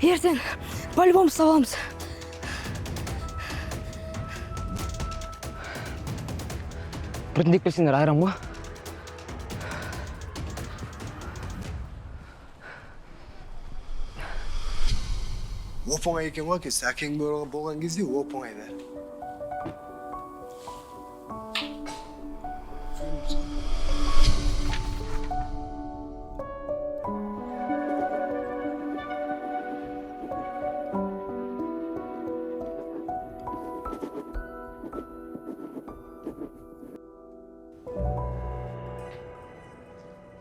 Ертең по-любому саламыз. Біртіндеп келсеңдер айрам ғой. Оп-оңай екен ғой әкесі. Әкең болған кезде оп-оңай бәрі.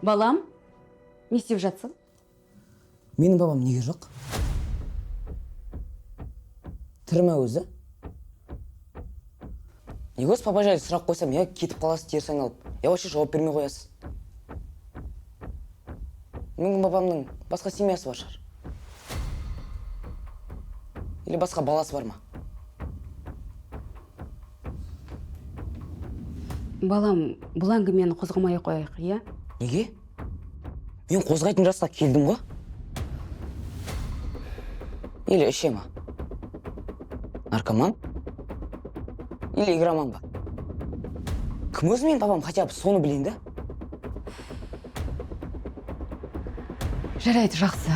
Балам, не істеп жатсың? Менің бабам неге жоқ? Тірі ме өзі? Неге осы папа жайлы сұрақ қойсам, я кетіп қаласыз теріс айналып, я вообще жауап бермей қоясыз. Менің бабамның басқа семьясы бар шығар. Или басқа баласы бар ма? Балам, бұл әңгімені қозғамай қояйық, иә? Неге? Мен қозғайтын жасқа келдім ғой. Или іше ма? Наркоман? Или игроман ба? Кім өзі мен бабам, хотя бы соны білейін да? Жарайды, жақсы.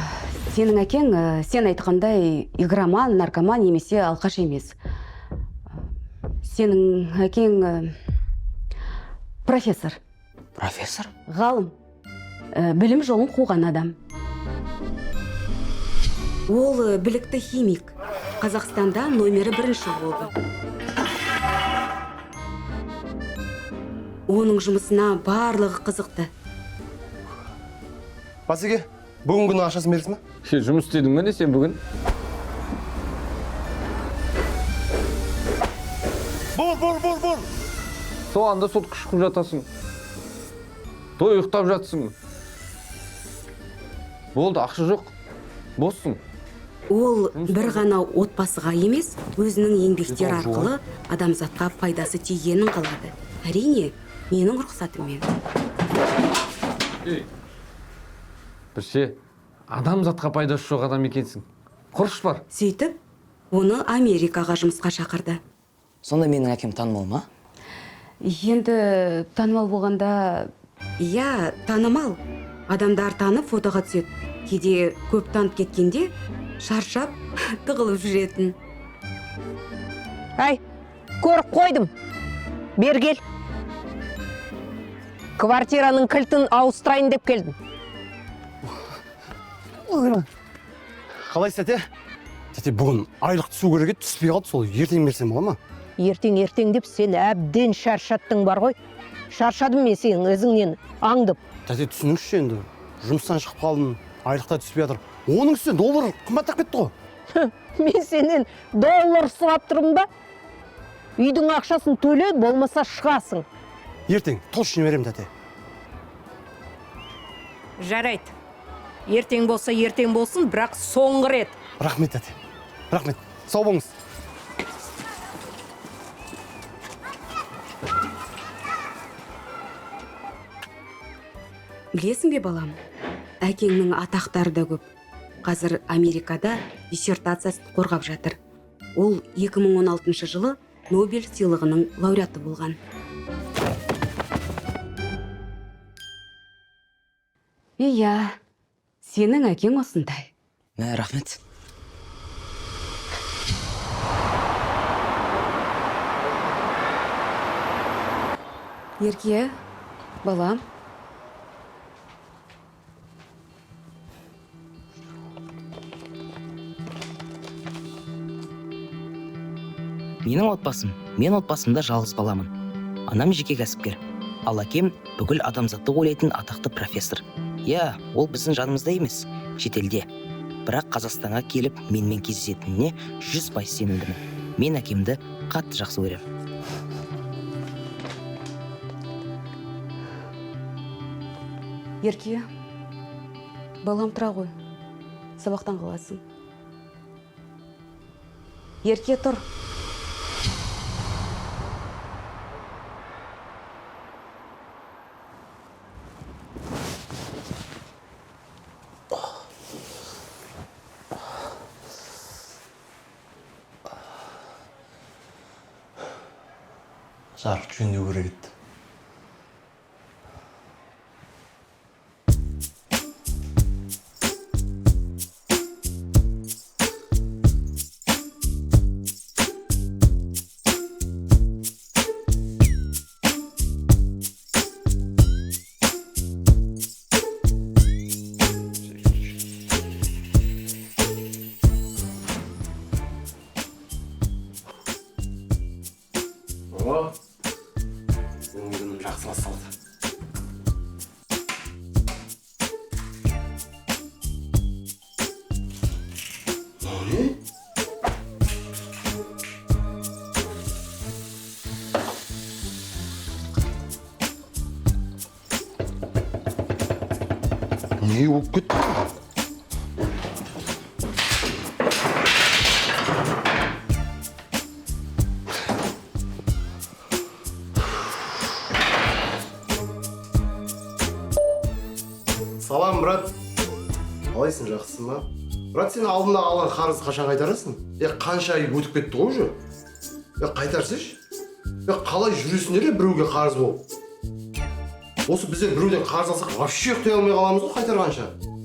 Сенің әкең, сен айтқандай, игроман, наркоман немесе алқаш емес. Сенің әкең профессор. Профессор? Ғалым. Білім жолын қуған адам. Ол білікті химик. Қазақстанда номері 1 болды. Оның жұмысына барлығы қызықты. Басеке, бүгін күні ақшасын бересің ме? Жұмыс істедің бе не сен бүгін? Бол! Соғанда сотқа шықып жатасың. Той ұйықтап жатсың. Болды, ақша жоқ. Боссың. Ол бір ғана отбасыға емес, өзінің еңбектері арқылы адамзатқа пайдасы тигенін қалады. Әрине, менің рұқсатыммен. Бірше, адамзатқа пайдасы жоқ адам екенсің. Құрыш бар. Сөйтіп, оны Америкаға жұмысқа шақырды. Сонда менің әкем танымал ма? Енді танымал болғанда... Иә, танымал. Адамдар танып фотоға түседі. Кейде көп танып кеткенде, шаршап, тығылып жүретін. Ай, көріп қойдым. Бер кел. Квартираның кілтін ауыстырайын деп келдім. Қалай сәте? Тәте, бүгін айлық түсу керек еді, түспей қалды, сол ертең берсем бола ма? Ертең деп сен әбден шаршаттың бар ғой. Шаршадым мен сенің өзіңнен аңдып. Тәте, түсініңізші енді. Жұмыстан шығып қалдым, айлықта түспей жатыр. Оның үстіне доллар қымбаттап кетті ғой. Мен сенен доллар сұрап тұрмын ба? Үйдің ақшасын төле, болмаса шығасың. Ертең точно беремін, тәте. Жарайды. Ертең болса ертең болсын, бірақ соңғы рет. Рахмет, тәте. Рахмет. Сау болыңыз. Білесің бе, балам? Әкеңнің атақтары да көп. Қазір Америкада диссертациясын қорғап жатыр. Ол 2016 жылы Нобель сыйлығының лауреаты болған. Иә, сенің әкең осындай. Рахмет. Ерке, балам. Мен отбасымда жалғыз баламын. Анам жеке кәсіпкер. Ал әкем бүкіл адамзатты ойлайтын атақты профессор. Я, ол біздің жанымызда емес, шетелде. Бірақ Қазақстанға келіп менімен кездесетініне 100% сенімдімін. Мен әкемді қатты жақсы көремін. Ерке, балам тұра ғой. Сабақтан қаласың. Ерке, тұр. жарық жөндеу керек еді. Күнім жақсы басталды. Не? Не болып кетті? Салам, брат. Қалайсың, жақсысың ба? Брат, сен алдында алған қарызды қашан қайтарасың? Қанша ай өтіп кетті ғой уже. Қайтарсыш? Қалай жүресің еле біреуге қарыз болып? Осы біздер біреуден қарыз алсақ, вообще құй алмай қаламыз ғой қайтарғанша.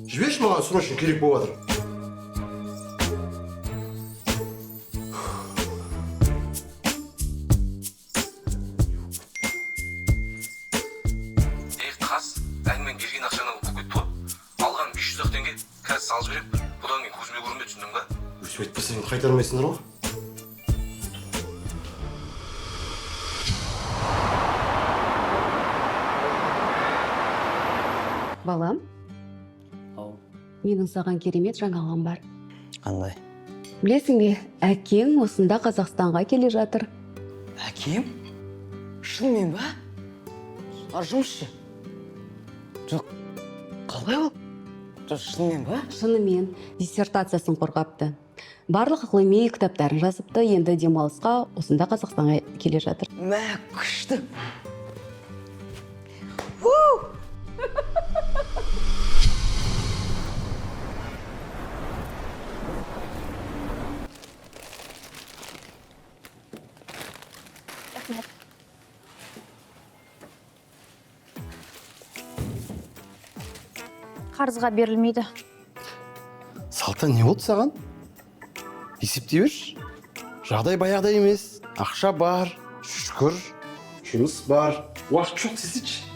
Жіберші, маған срочно керек болып жатыр. Қас, әңмен берген ақшаны оқып кетті ғой. Алған 500 теңге қазір салып жіберем. Бұдан кейін көзіме көрінбей түсіндің ба? Өсіп етпесең қайтармайсыңдар ғой. Балам, менің саған керемет жаңалығым бар. Қандай? Білесің бе, әкең осында Қазақстанға келе жатыр. Әкем? Шынымен ба? Жұмысшы? Жоқ, қалай ол? Жоқ, шынымен ба? Шынымен диссертациясын қорғапты. Барлық ғылыми кітаптарын жазыпты, енді демалысқа осында Қазақстанға келе жатыр. Мә, күшті. Қарызға берілмейді. Салта, не болды саған? Есептей берші. Жағдай баяғыдай емес. Ақша бар, шүкір, жұмыс бар. Уақыт жоқ десейші.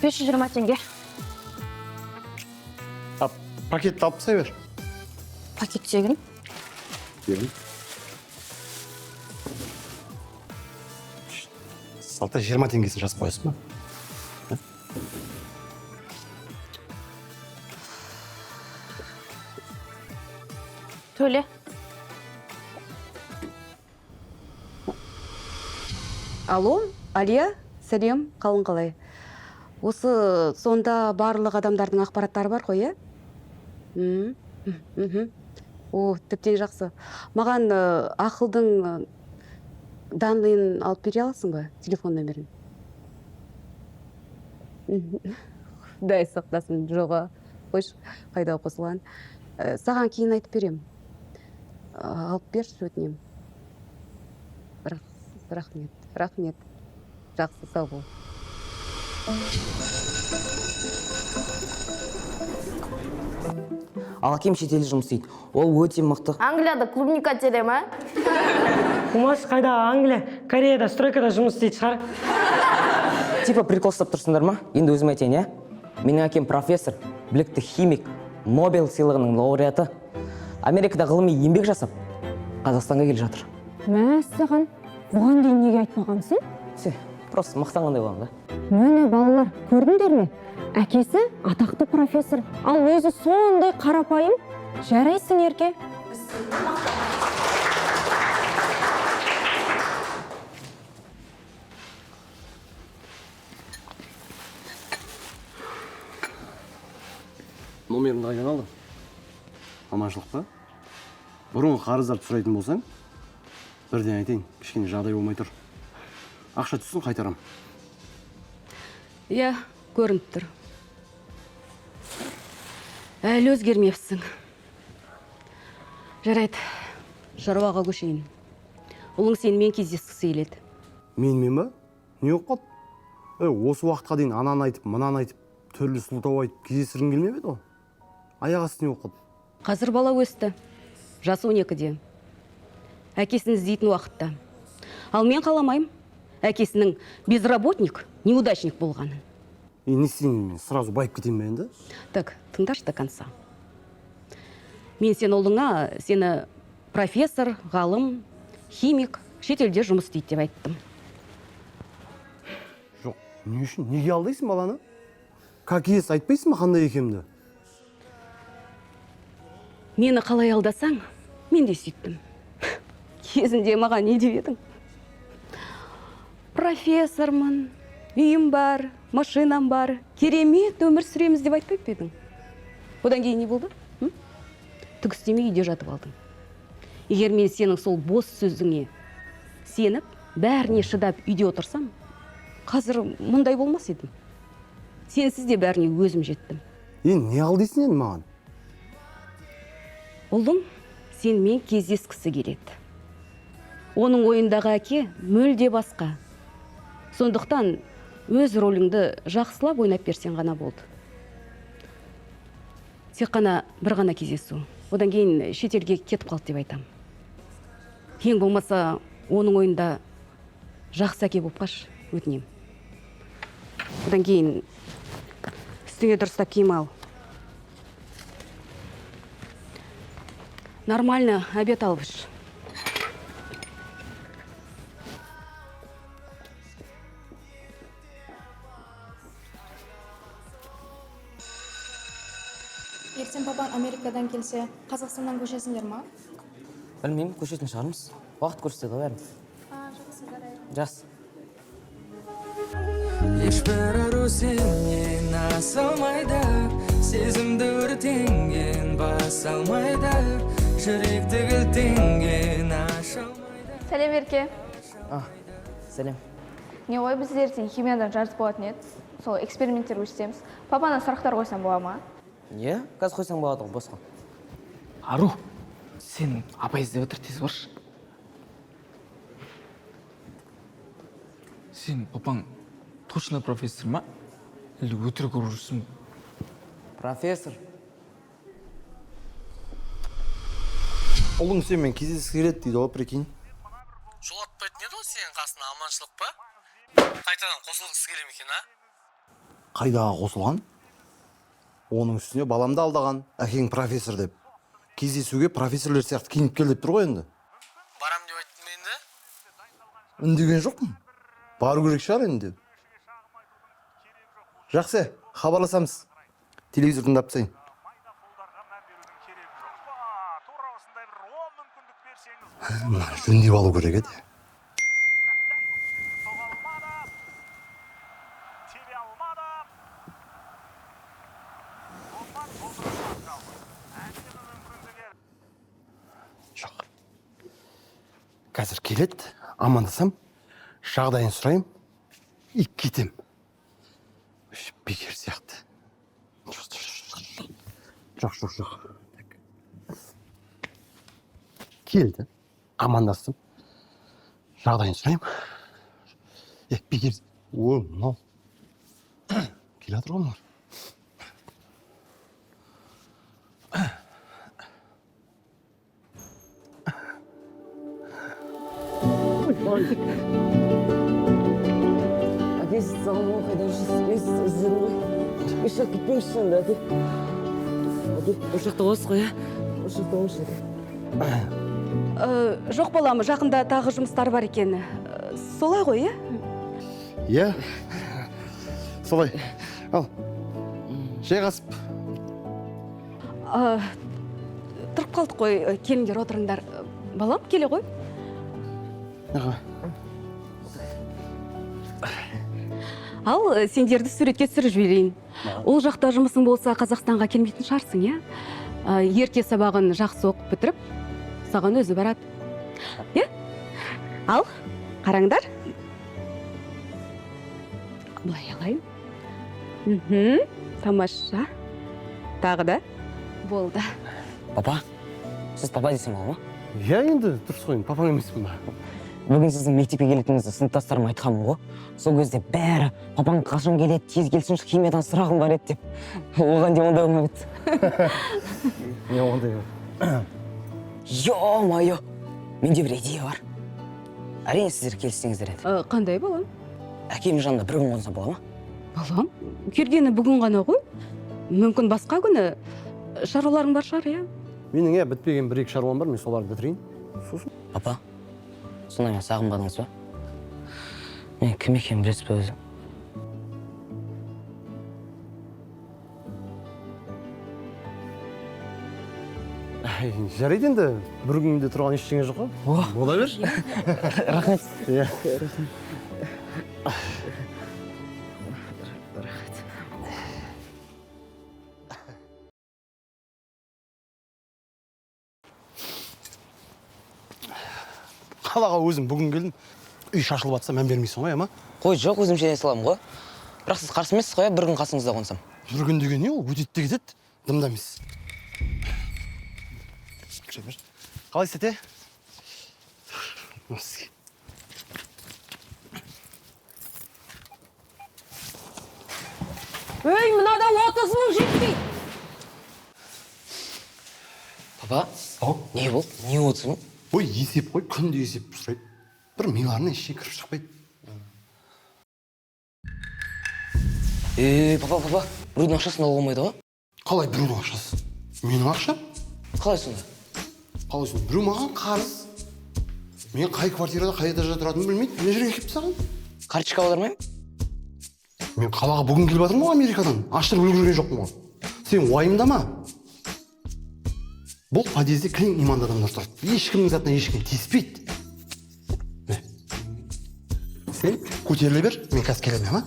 520 теңге. Пакетті алып тастай бер. Пакет тегін. Берін. Салта 20 теңгесін жазып қоясың ба? Төле. Алло, Алия, сәлем, қалың қалай? Осы сонда барлық адамдардың ақпараттары бар ғой, О, тіптен жақсы. Маған ақылдың данныйын алып бере аласың ба? Телефон нөмірін. Дай сақтасын, жоға. Қойш, қайда қосылған. Саған кейін айтып берем. Алып берші, өтінем. Рахмет. Жақсы, сау бол. Ал әкем шетелде жұмыс істейді. Ол өте мықты. Англияда клубника терем, а? Умаш қайда Англия, Кореяда стройкада жұмыс істейді шығар. Типа прикол ұстап тұрсыңдар ма? Енді өзім айтайын, я? Менің әкем профессор, білікті химик, Нобель сыйлығының лауреаты. Америкада ғылыми еңбек жасап, Қазақстанға келе жатыр. Мәссаған, бұған дейін неге айтпағансың? Просто мақтанғандай боламын да. Міне балалар, көрдіңдер ме? Әкесі атақты профессор, ал өзі сондай қарапайым. Жарайсың, ерке. Номерімді қайдан алдың? Аманшылық па? Бұрынғы қарыздарды сұрайтын болсаң, бірден айтайын, кішкене жағдай болмай тұр. Ақша түссін, қайтарам. Иә, көрініп тұр. Әлі өзгермепсің. Жарайды, шаруаға көшейін. Ұлың сенімен кездескісі келеді. Менімен ба? Не болып қалды? Осы уақытқа дейін ананы айтып, мынаны айтып, түрлі сылтау айтып кездестіргің келмеп еді ғой? Аяқ асты не болып қалды? Қазір бала өсті. Жасы 12-де. Әкесін іздейтін уақытта. Ал мен қаламайым. Әкесінің безработник, неудачник болғанын. Не істейін, сразу байып кетейін бе енді? Так, тыңдашы до конца. Мен сен ұлыңа, сені профессор, ғалым, химик, шетелде жұмыс істейді деп айттым. Жоқ, не үшін? Неге алдайсың баланы? Как ес, айтпайсың ба қандай екенімді? Мені қалай алдасаң, мен де сөйттім. Кезінде маған не деп едің? Профессормын, үйім бар, машинам бар, керемет өмір сүреміз деп айтпай па едің? Одан кейін не болды? Түк істемей үйде жатып алдың. Егер мен сенің сол бос сөзіңе сеніп, бәріне шыдап үйде отырсам, қазір мұндай болмас едім. Сенсіз де бәріне өзім жеттім. Не алдайсың енді маған? Ұлым сенімен кездескісі келеді. Оның ойындағы әке мүлде басқа. Сондықтан өз роліңді жақсылап ойнап берсең ғана болды. Тек қана бір ғана кездесу. Одан кейін шетелге кетіп қалды деп айтам. Ең болмаса оның ойында жақсы әке болып қаш, өтінем. Одан кейін үстіңе дұрыстап киім ал. Нормально обед алып іш. Ертең папан Америкадан келсе, Қазақстаннан көшесіңдер ма? Білмеймін, көшетін шығармыз. Уақыт көрсетеді ғой бәріміз. Жақсы. Ешбір ару сенен асылмайды, сезімді өртенген бас алмайды, жүректі кілтенген ашылмайды. Сәлем Ерке. Сәлем. Не ой, біз ертең химиядан жарыс болатын еді. Сол эксперименттер өтсеміз. Папана сұрақтар қойсам бола ма? Е, қазір қойсаң болады ғой, босқа. Ару, сен апай іздеп отыр, тез баршы. Сен папаң точно профессор ма? Или өтірік ұрып жүрсің? Профессор. Ұлың сенімен кездескісі келеді дейді ғой, прикинь. Жолатпайтын еді ғой сенің қасына аманшылық па? Қайтадан қосылғысы келе ме екен, а? Қайдағы қосылған? Оның үстіне баламды алдаған, әкең профессор деп. Кездесуге профессорлер сияқты киініп кел деп тұр ғой енді. Барам деп айттым енді. Үндеген жоқпын. Бару керек шығар енді. Жақсы, хабарласамыз. Телевизор тыңдап тастайын. Жөндеп алу керек еді. Жоқ. Қазір келеді, амандасам, жағдайын сұрайым, и кетем. Бекер сияқты. Жоқ. Келді, амандастым, жағдайын сұрайым. Бекер... О, мынау. Келе жатыр ғой мынау. Әке, саған қайда жүрсіз, іздедім ғой. Ешқақ кетпеңізші енді, әке. Әке, ошақта осы ғой, ошақта осы. Жоқ балам, жақында тағы жұмыстар бар екен. Солай ғой, Иә, солай. Ал, жайғасып. Тұрып қалдық қой, келіңдер отырыңдар. Балам, келе ғой. Ал, сендерді суретке түсіріп жіберейін. Ол жақта жұмысың болса, Қазақстанға келмейтін шығарсың, иә? Ерте сабағын жақсы оқып бітіріп, саған өзі барады. Иә? Ал, қараңдар. Бұлай алайын. Тамаша. Тағы да? Болды. Папа, сіз папа десем бола ма? иә енді дұрыс қой, папаң емеспін ба? Бүгін сіздің мектепке келетініңізді сыныптастарыма айтқанмын ғой. Сол кезде бәрі папаң қашан келеді, тез келсінші, химиядан сұрағым бар еді деп. Оған дейін ондай болмай кетті. Не ондай? Ё-майо, менде бір идея бар. Әрине сіздер келіссеңіздер еді. Қандай балам? Әкемнің жанында бір күн қонса бола ма? Балам, келгені бүгін ғана ғой. Мүмкін басқа күні шаруаларың бар шығар, иә? Менің бітпеген бір-екі шаруам бар, мен соларды бітірейін. Сосын. Папа, сонда мен сағынбадыңыз ба? Мен кім екенін білесіз бе өзі? Жарайды енді, бір күнде тұрған ештеңе жоқ қой. Бола бер. Рахмет. Иә. Қалаға өзім бүгін келдім. Үй шашылып жатса мән бермейсің ғой, ама? Қой, жоқ, өзім шене саламын ғой. Бірақ сіз қарсы емессіз ғой, бір күн қасыңызда қонсам. Бір күн деген не ол? Өтеді де кетеді. Дымда емес. Қалай сәте? Ей, мынада 30 мың жетпейді. Папа, не бұл? Не 30 мың? Ой, есеп қой, күнде есеп сұрайды. Бір миларына ештеңе кіріп шықпайды. Папа, біреудің ақшасын алуға болмайды ғой? Қалай біреудің ақшасы? Менің ақшам? Қалай сонда? Қалай сонда? Біреу маған қарыз. Мен қай квартирада, қай этажда тұратынымды білмейді. Мына жерге келіп тастаған. Карточка аудармаймын? Мен қалаға бүгін келіп жатырмын ғой Америкадан. Аштырып үлгерген жоқпын ғой. Сен уайымдама. Бұл подъезде кілең иманды адамдар тұрады. Ешкімнің затына ешкім тиіспейді. Сен көтеріле бер, мен қазір келемін, ма?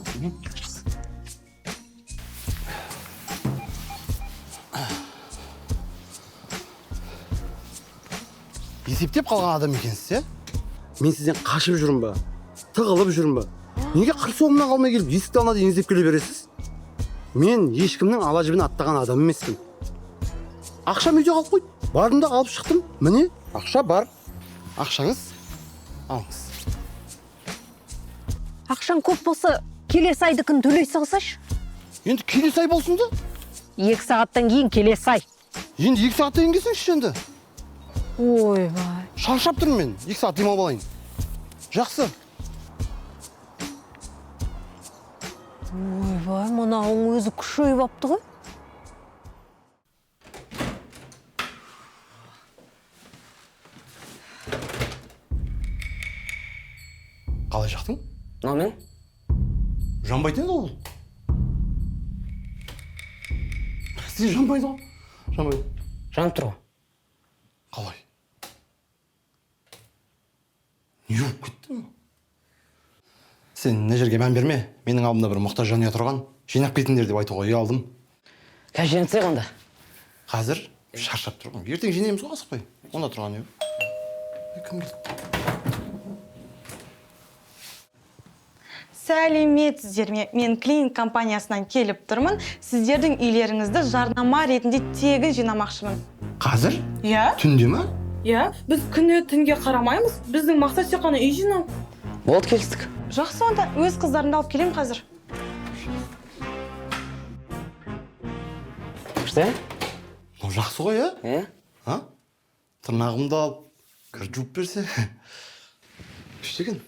Есептеп қалған адам екенсіз, мен сізден қашып жүрмін ба? Тығылып жүрмін ба? Неге қыр соңымнан қалмай келіп, есікті алдына дейін іздеп келе бересіз? Мен ешкімнің ала жібін аттаған адам емеспін. Ақшам үйде қалып қойды. Бардым да алып шықтым. Міне, ақша бар. Ақшаңыз алыңыз. Ақшаң көп болса, келесі айдыкін төлей салсашы. Енді келесі ай болсын да? 2 сағаттан кейін келесі ай. Енді 2 сағаттан кейін келсеңші енді. Ой, бай. Шаршап тұрмын мен. 2 сағат демалып алайын. Жақсы. Ой, бай, мынауың өзі күшейіп апты ғой. Қалай жақтың? Мынамен? Жанбайды енді ол. Сен жанбайды ғой. Жанбайды. Жанып тұр ғой. Қалай? Не болып кетті ма? Сен мына жерге мән берме. Менің алдымда бір мұқтаж жанұя тұрған. Жинап кетіңдер деп айтуға ұялдым. Қазір жинап тастайық онда. Қазір шаршап тұрмын. Ертең жинаймыз ғой, асықпай. Онда тұрған үй. Кім келді? Сәлеметсіздер ме? Мен клиник компаниясынан келіп тұрмын. Сіздердің үйлеріңізді жарнама ретінде тегін жинамақшымын. Қазір? Иә? Түнде ма? Иә, біз күні түнге қарамаймыз. Біздің мақсат тек қана үй жинау. Болды, келістік. Жақсы, онда өз қыздарымды алып келем қазір. Күшті? Жақсы ғой, Иә? Тырнағымды алып, кір жуып берсе. Күшті екен.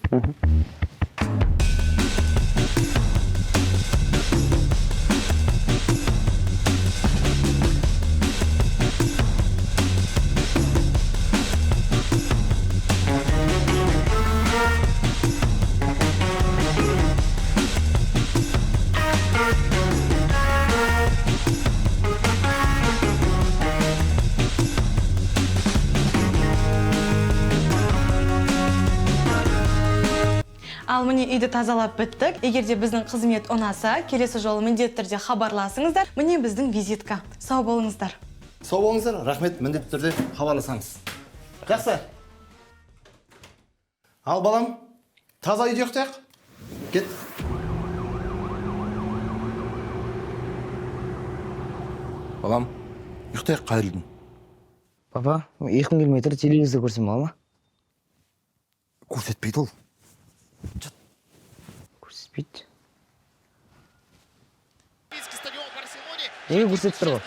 Ал міне үйді тазалап біттік. Егер де біздің қызмет ұнаса, келесі жолы міндетті түрде хабарласыңыздар. Міне біздің визитка. Сау болыңыздар. Сау болыңыздар, рахмет, міндетті түрде хабарласамыз. Жақсы. Ал балам, таза үйде ұйықтайық. Кет. Балам, ұйықтайық қайырлым. Папа, 2 километр телевизор көрсем ала ма? Көрсетпейді ол. Көрсетпейді. Неге көрсетіп тұр ғой?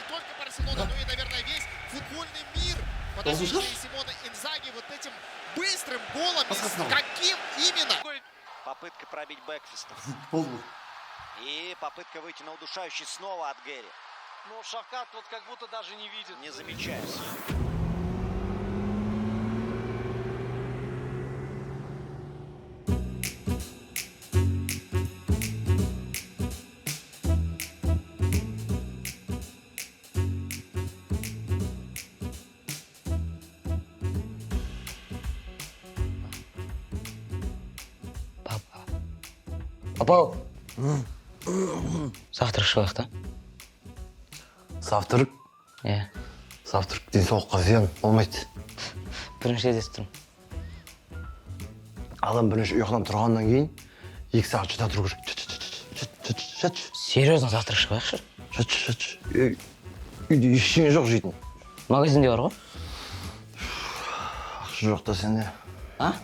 Попытка пробить бэкфистом. Болды. И попытка выйти на удушающий снова от Гэри. Ну, Шавкат вот как будто даже не видит. Не замечаю. Папа. Завтра шығайық та? Сафтырық. Иә. Сафтырық денсаулыққа зиян болмайды. Бірінші рет естідім. Адам бірінші ұйқыдан тұрғаннан кейін 2 сағат жұта тұру керек. Жатшы. Серьезно, завтра шығайықшы? Жатшы. Үйде ештеңе жоқ жейтін. Магазинде бар ғой? Ақша жоқ та сенде. А?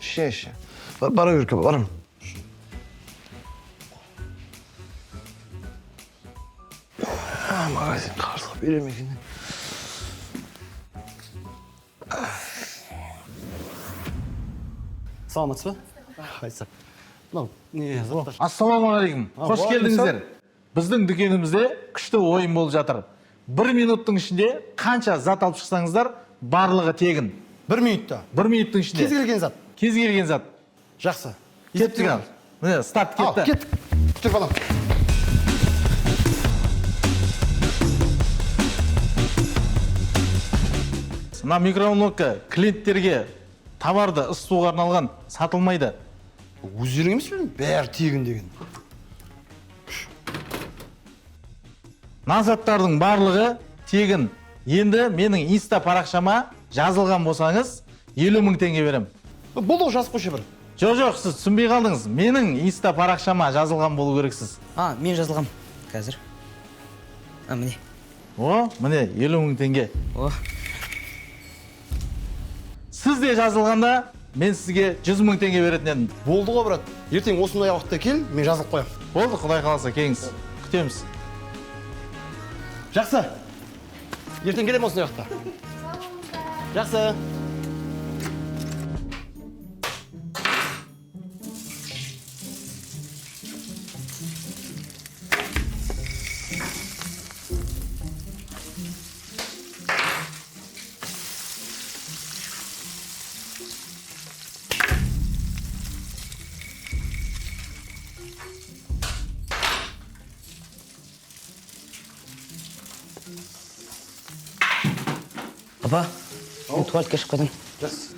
Ештеңе. Бара бер, барам. Магазин қарызға берем екен. Саламатсыз ба? Қайсы. Ассалаумағалейкум. Қош келдіңіздер. Біздің дүкенімізде күшті ойын болып жатыр. 1 минуттың ішінде қанша зат алып шықсаңыздар, барлығы тегін. 1 минутта. 1 минуттың ішінде. Кез келген зат. Кез келген зат. Жақсы. Кеттік ал. Міне, старт кетті. Кет. Күтір балам. Мына микроволновка клиенттерге товарды ысытуға арналған, сатылмайды. Өздерің емес пе? Бәрі тегін деген. Мына заттардың барлығы тегін. Енді менің инста парақшама жазылған болсаңыз, 50 000 теңге берем. Бұл да жазып қойшы бір. Жоқ, сіз түсінбей қалдыңыз. Менің инста парақшама жазылған болу керексіз. Мен жазылғам. Қазір. Міне. Міне 50 000 теңге. Сіз де жазылғанда, мен сізге 100 000 теңге беретін едім. Болды ғой, брат. Ертең осындай уақытта кел, мен жазылып қоям. Болды, Құдай қаласа, келіңіз. Күтеміз. Жақсы. Ертең келем осындай уақытта. Жақсы. Папа, мен туалетке шығып кетем. Жақсы.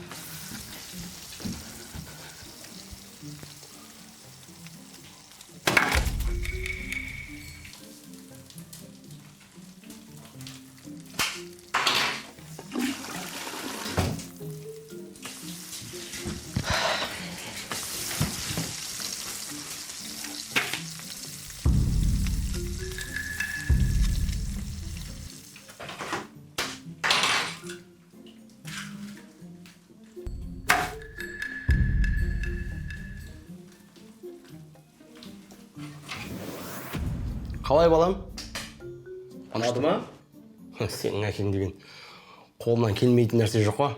Қалай балам? Ұнады ма? Сенің әкең деген қолынан келмейтін нәрсе жоқ па?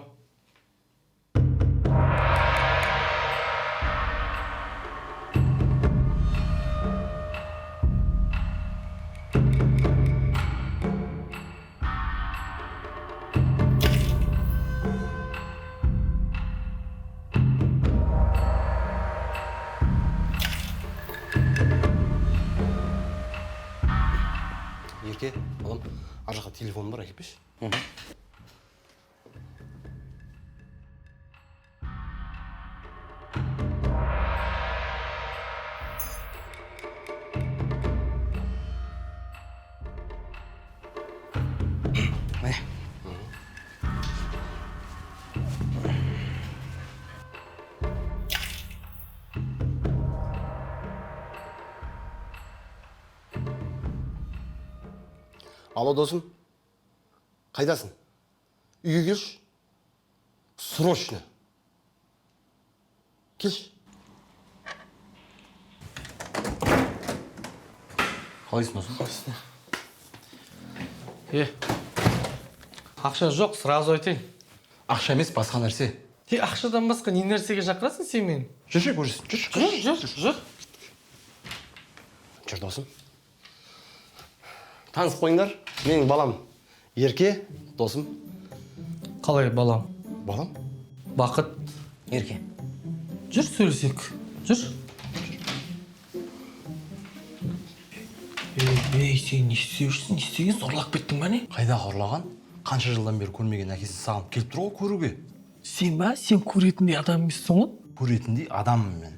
Ерке, балам, ар жаққа телефоным бар, әкепеш. Алло, досым, қайдасың? үйге келші. Срочно. Келші. Қалайсың досым? Ақша жоқ, сразу айтайын. Ақша емес, басқа нәрсе. Ақшадан басқа не нәрсеге шақырасың сен мені? Жүрші, көресің. Жүр. Жүр досым. Танысып қойыңдар. Менің балам Ерке, досым. Қалай балам? Балам? Бақыт. Ерке. Жүр сөйлесек. Жүр. Сен не істеушісің? Не істеген? Зорлап кеттің ба не? Қайда қорлаған? Қанша жылдан бері көрмеген әкесін сағынып келіп тұр ғой көруге. Сен ба? Сен көретіндей адам емессің ғой? Көретіндей адаммын мен.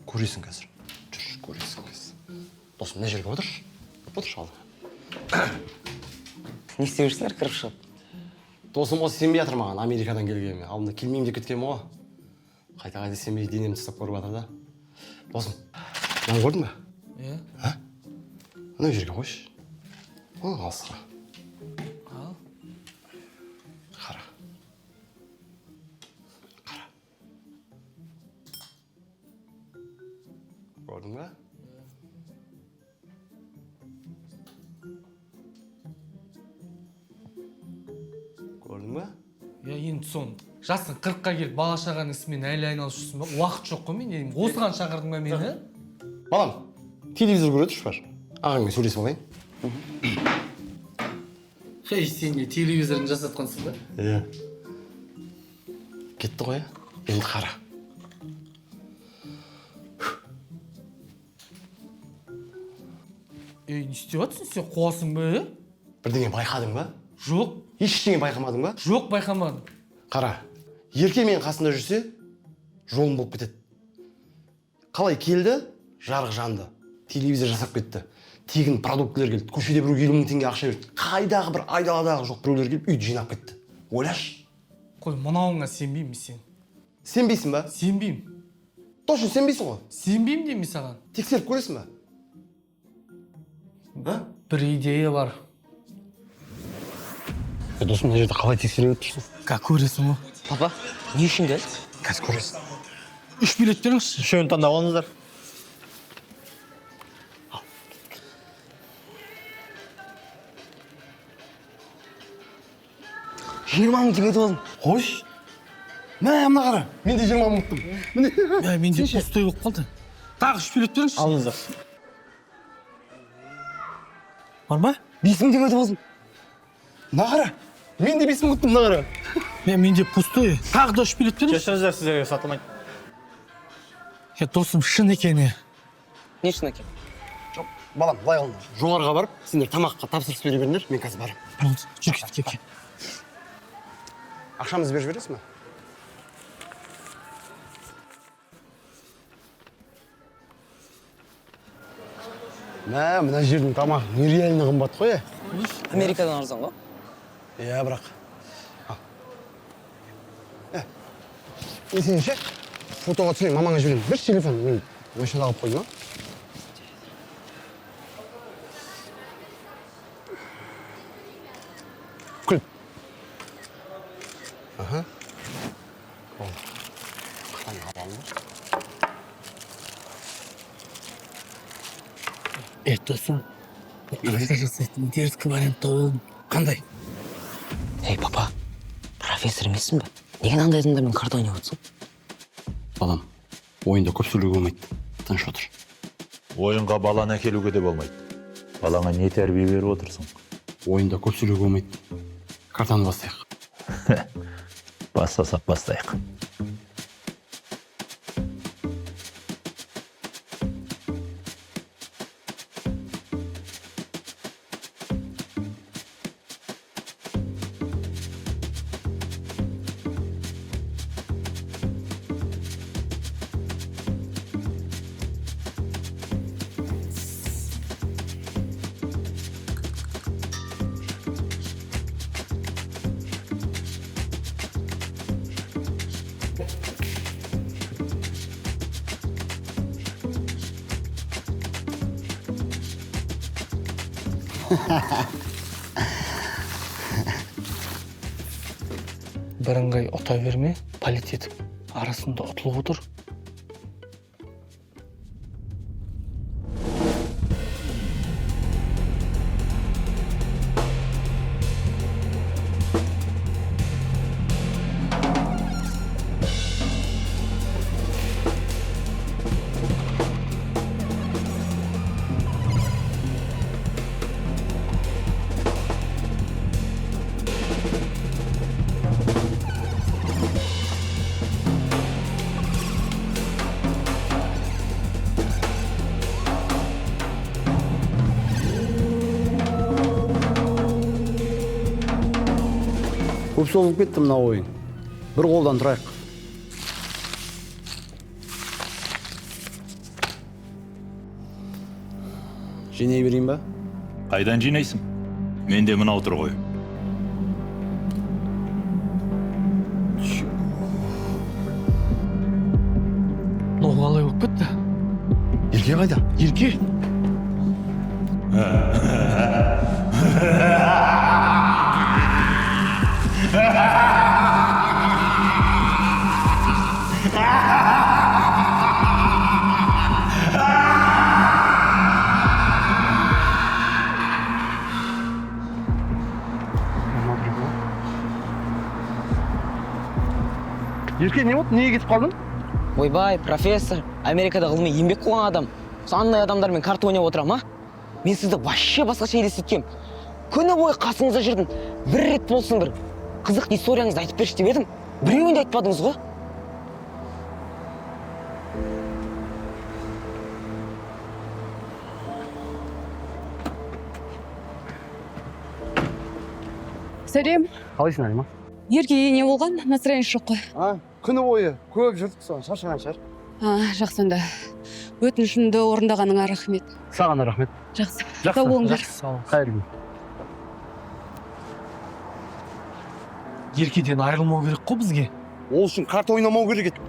Көресің қазір. Жүр, көресің қазір. Досым, мына жерге отыршы. Отыршы алдыңа. Не істеушісіңдер кіріп шығып? Досым осы сенбей жатыр маған Америкадан келгеніме. Алдында келмеймін деп кеткенмін ғой. Қайта сенбей денемді тастап көріп жатыр да. Досым, мынаны көрдің бе? Иә. Мына жерге қойшы. Алысқа. Ал. Қара. Көрдің бе? Көрдің бе? Я енді сон жасың 40-қа келіп бала шағаның ісімен әлі айналысып жүрсің ба? Уақыт жоқ қой мен. Осыған шақырдың ба мені? Балам, телевизор көреді шпар. Ағаңмен сөйлесіп алайын. Хей, сен не телевизорын жасатқансың ба? Иә. Кетті ғой, енді қара. Не істеп жатсың сен? Қуасың ба? Бірдеңе байқадың ба? Жоқ. Ештеңе байқамадың ба? Жоқ, байқамадым. Қара, Ерке менің қасында жүрсе, жолым болып кетеді. Қалай келді, жарық жанды. Телевизор жасап кетті. Тегін продуктілер келді. Көшеде біреу 50 000 теңге ақша берді. Қайдағы бір айдаладағы жоқ біреулер келіп үйді жинап кетті. Ойлашы. Қой, мынауыңа сенбеймін сен. Сенбейсің ба? Сенбеймін. Точно сенбейсің ғой? Сенбеймін деймін саған. Тексеріп көресің ба? Бір идея бар. Досым, мына жерде қалай тексеріп отырсың? Как көресің ғой? Папа, не үшін келді? Қазір көресің. 3 билет беріңізші. Үшеуін таңдап алыңыздар. 20 000 теңге ұтып алдым. Қойш. Мына қара. Мен де 20 000 ұттым. Міне. Менде пустой болып қалды. Тағы 3 билет беріңізші. Алыңыздар. Бар ма? 5 000 теңге ұтып алдым. Мына қара. Мен де 5 000 ұттым, мына қара. Менде пустой. Тағы да 3 билет беріңізші. Кешіріңіздер, сіздерге сатылмайды. Досым шын екен. Не үшін екен? Балам, былай қылыңдар. Жоғарыға барып, сендер тамаққа тапсырыс бере беріңдер, мен қазір барамын. Жүр кет. Ақшамызды беріп жібересің ба? Мына жердің тамағы нереально қымбат қой. Америкадан арзан ғой? Иә, бірақ. Сен ше, фотоға түсірейін, мамаңа жіберейін. Бір телефон, мен машинада алып қойдым, а? Күл. Аха. Қыран алалым ба? Досым, қайта жасайтын дерткі вариантта болдым. Қандай? Ей, папа, профессор емессің ба? Неге андай адамдармен карта ойнап отырсың? Балам, ойында көп сөйлеуге болмайды. Тыныш отыр. Ойынға баланы әкелуге де болмайды. Балаңа не тәрбие беріп отырсың? Ойында көп сөйлеуге болмайды. Картаны бастайық. Бастасақ бастайық. бірыңғай ұта берме, палет етіп арасында ұтылып отыр. Көп созылып кетті мына ойын. Бір қолдан тұрайық. Жиней берейін ба? Қайдан жинайсың? Менде мынау тұр ғой. Мынау қалай болып кетті? Ерке қайда? Ерке? Ерке, не болды? Неге кетіп қалдың? Ойбай, профессор, Америкада ғылыми еңбек қылған адам. Сондай адамдармен карта ойнап отырам, а? Мен сізді вообще басқаша елестеткем. Күні бойы қасыңызда жүрдім. Бір рет болсын бір қызық историяңызды айтып берші деп едім. Біреуін де айтпадыңыз ғой. Сәлем. Қалайсың, Алима? Еркеге не болған? Настроение жоқ қой. Күні бойы көп жүрдік соған, шаршаған шығар. Жақсы онда. Өтінішімді орындағаныңа рахмет. Саған да рахмет. Жақсы. Сау болыңдар. Қайырлы күн. Еркеден айырылмау керек қой бізге. Ол үшін карта ойнамау керек еді.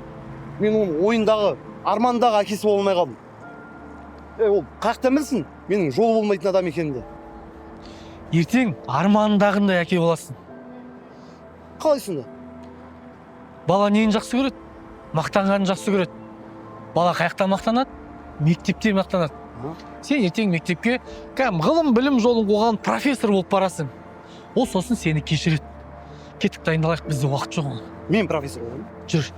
Мен оның ойындағы, армандағы әкесі болмай қалдым. Ол қаяқтан білсін, менің жолы болмайтын адам екенімді. Ертең арманындағындай әке боласың. Қалайсың да? Бала нені жақсы көреді? Мақтанғанын жақсы көреді. Бала қаяқтан мақтанады? Мектепте мақтанады. Сен ертең мектепке ғылым білім жолын қуған профессор болып барасың. Ол сосын сені кешіреді. Кеттік, дайындалайық, бізде уақыт жоқ. Мен профессор боламын. Жүр.